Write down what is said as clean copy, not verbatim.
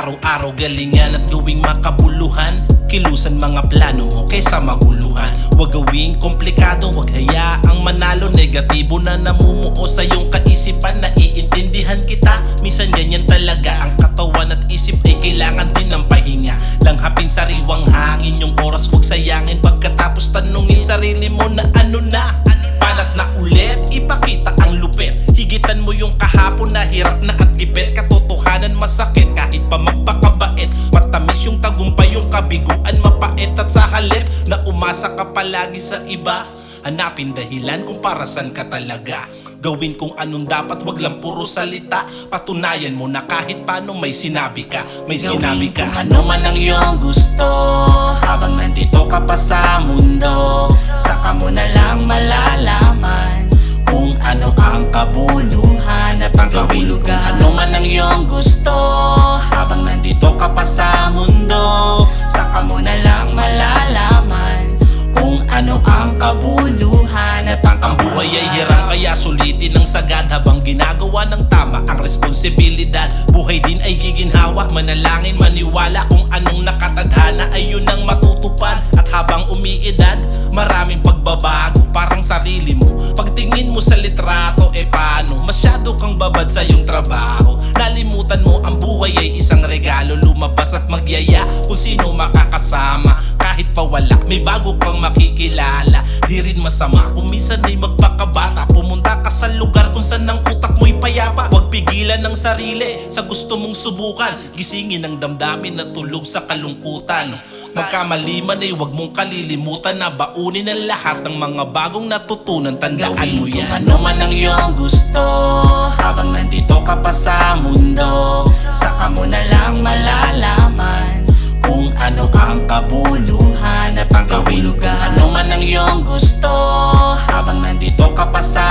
Araw-araw galingan at gawing makabuluhan. Kilusan mga plano mo kaysa maguluhan. Huwag gawing komplikado, huwag hayaang manalo. Negatibo na namumuo sa iyong kaisipan. Naiintindihan kita, minsan ganyan talaga. Ang katawan at isip ay kailangan din ng pahinga. Langhapin sariwang hangin yung oras, huwag sayangin. Pagkatapos tanungin sarili mo na ano na. Panat na ulit, ipakita ang lupit. Higitan mo yung kahapon na hirap na at gipit. Katotohanan masakit kahit pa magpakabait. Matamis yung tagumpay, yung kabiguan mapait. At sa halip na umasa ka palagi sa iba, hanapin dahilan kung para saan ka talaga. Gawin kung anong dapat, wag lang puro salita. Patunayan mo na kahit paano may sinabi ka. May sinabi ka. Kung ano man ang iyong gusto, habang nandito ka pa sa mundo, saka mo na lang malalaman kung ano ang kabuluhan at ang kahulugan. Kung ano man ang iyong gusto, habang nandito ka pa sa mundo, saka mo na lang malalaman kung ano ang kabuluhan at ang kahulugan. Buhay ay hirang kaya sulitin ng sagad habang ginagawa ng tama ang responsibilidad. Buhay din ay giginhawa, manalangin, maniwala kung anong nakatadhana ay yun ang matutupad. At habang umiidad, maraming pagbabago parang sarili mo. Pagtingin mo sa litrato, paano? Masyado kang babad sa iyong trabaho. Nalimutan mo ang buhay ay isang regalo. Lumabas at magyaya kung sino makakasama. Kahit pa wala, may bago kang makikilala. Di rin masama kung minsan ay magpakabata. Pumunta ka sa lugar kung saan ang utak mo'y payapa. Huwag pigilan ng sarili sa gusto mong subukan. Gisingin ang damdamin na tulog sa kalungkutan. Magkamali man ay huwag mong kalilimutan na baunin ang lahat ng mga bagong natutunan. Tandaan mo yan. Kung ano man ang iyong gusto, habang nandito ka pa sa mundo, saka mo na lang malalaman kung ano ang kabuluhan at ang kahulugan. Kung ano man ang iyong gusto, habang nandito ka pa sa